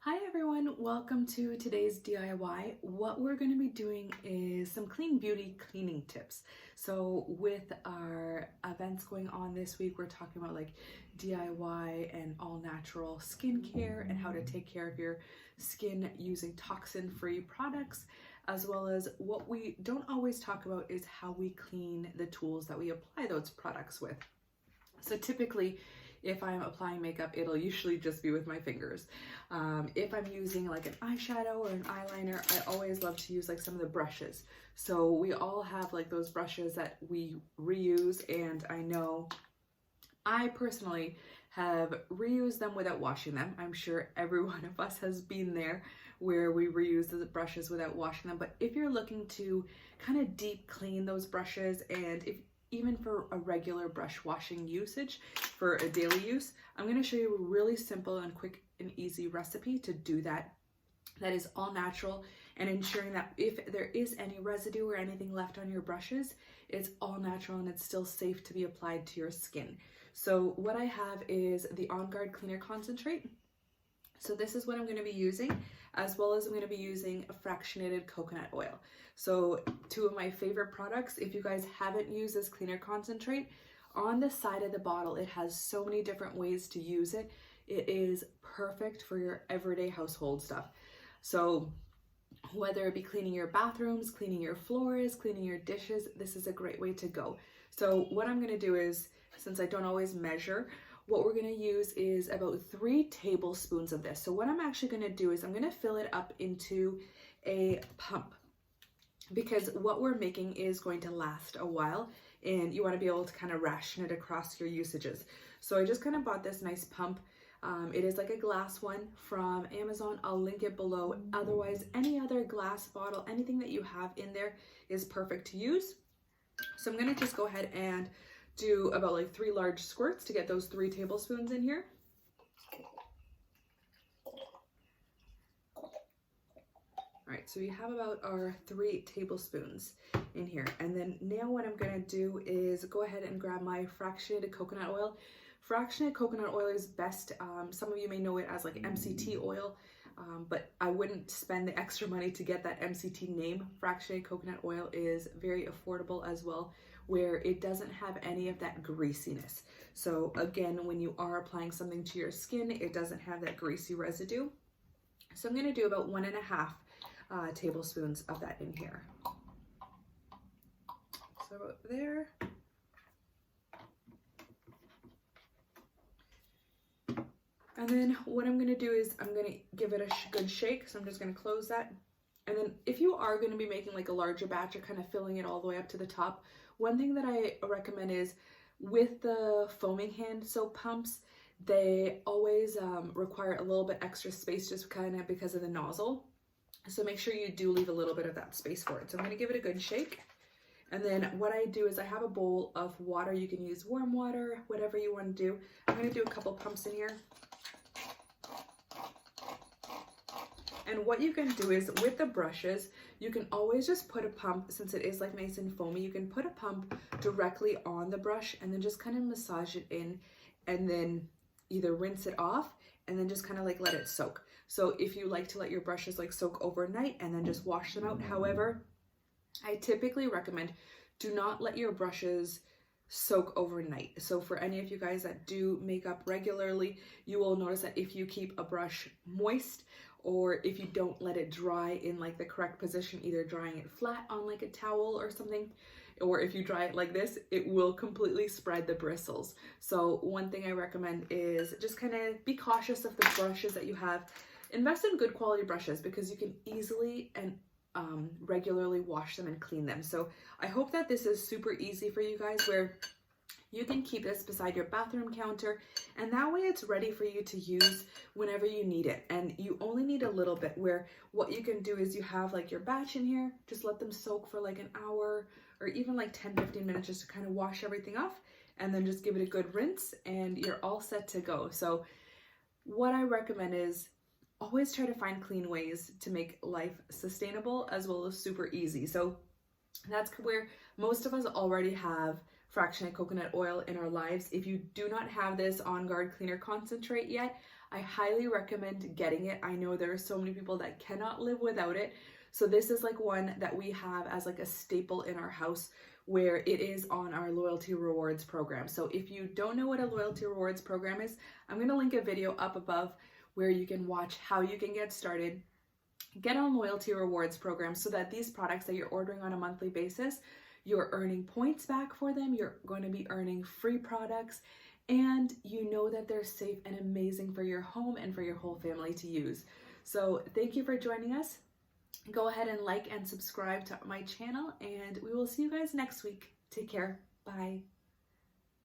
Hi everyone, welcome to today's DIY. What we're going to be doing is some clean beauty cleaning tips. So with our events going on this week, we're talking about like DIY and all natural skincare and how to take care of your skin using toxin-free products, as well as what we don't always talk about is how we clean the tools that we apply those products with. So typically, if I'm applying makeup, it'll usually just be with my fingers. If I'm using like an eyeshadow or an eyeliner, I always love to use like some of the brushes. So we all have like those brushes that we reuse, and I know I personally have reused them without washing them. I'm sure every one of us has been there where we reuse the brushes without washing them. But if you're looking to kind of deep clean those brushes, and if even for a regular brush washing usage for a daily use, I'm going to show you a really simple and quick and easy recipe to do that. That is all natural, and ensuring that if there is any residue or anything left on your brushes, it's all natural and it's still safe to be applied to your skin. So what I have is the On Guard Cleaner Concentrate. So this is what I'm going to be using, as well as I'm going to be using a fractionated coconut oil. So two of my favorite products. If you guys haven't used this cleaner concentrate, on the side of the bottle, it has so many different ways to use it. It is perfect for your everyday household stuff. So whether it be cleaning your bathrooms, cleaning your floors, cleaning your dishes, this is a great way to go. So what I'm going to do is, since I don't always measure, what we're going to use is about 3 tablespoons of this. So what I'm actually going to do is I'm going to fill it up into a pump, because what we're making is going to last a while and you want to be able to kind of ration it across your usages. So I just kind of bought this nice pump. It is like a glass one from Amazon. I'll link it below. Otherwise, any other glass bottle, anything that you have in there is perfect to use. So I'm going to just go ahead and do about like 3 large squirts to get those 3 tablespoons in here. All right, so we have about our 3 tablespoons in here. And then now what I'm gonna do is go ahead and grab my fractionated coconut oil. Fractionated coconut oil is best. Some of you may know it as like MCT oil, but I wouldn't spend the extra money to get that MCT name. Fractionated coconut oil is very affordable as well, where it doesn't have any of that greasiness. So again, when you are applying something to your skin, it doesn't have that greasy residue. So I'm gonna do about 1.5 tablespoons of that in here. So about there. And then what I'm gonna do is I'm gonna give it a good shake. So I'm just gonna close that. And then if you are gonna be making like a larger batch, or kind of filling it all the way up to the top, one thing that I recommend is with the foaming hand soap pumps, they always require a little bit extra space, just kind of because of the nozzle. So make sure you do leave a little bit of that space for it. So I'm going to give it a good shake. And then what I do is I have a bowl of water. You can use warm water, whatever you want to do. I'm going to do a couple pumps in here. And what you can do is with the brushes, you can always just put a pump, since it is like nice and foamy, you can put a pump directly on the brush and then just kind of massage it in, and then either rinse it off and then just kind of like let it soak. So if you like to let your brushes like soak overnight and then just wash them out, however, I typically recommend do not let your brushes soak overnight. So for any of you guys that do makeup regularly, you will notice that if you keep a brush moist, or if you don't let it dry in like the correct position, either drying it flat on like a towel or something, or if you dry it like this, it will completely spread the bristles. So one thing I recommend is just kind of be cautious of the brushes that you have. Invest in good quality brushes, because you can easily and regularly wash them and clean them. So I hope that this is super easy for you guys, where you can keep this beside your bathroom counter, and that way it's ready for you to use whenever you need it. And you only need a little bit, where what you can do is you have like your batch in here, just let them soak for like an hour or even like 10-15 minutes, just to kind of wash everything off, and then just give it a good rinse and you're all set to go. So what I recommend is always try to find clean ways to make life sustainable as well as super easy. So that's where most of us already have fractionated coconut oil in our lives. If you do not have this On Guard Cleaner Concentrate yet, I highly recommend getting it. I know there are so many people that cannot live without it. So this is like one that we have as like a staple in our house, where it is on our loyalty rewards program. So if you don't know what a loyalty rewards program is, I'm going to link a video up above where you can watch how you can get started, get on loyalty rewards program, so that these products that you're ordering on a monthly basis, you're earning points back for them, you're going to be earning free products, and you know that they're safe and amazing for your home and for your whole family to use. So thank you for joining us. Go ahead and like and subscribe to my channel, and we will see you guys next week. Take care. Bye.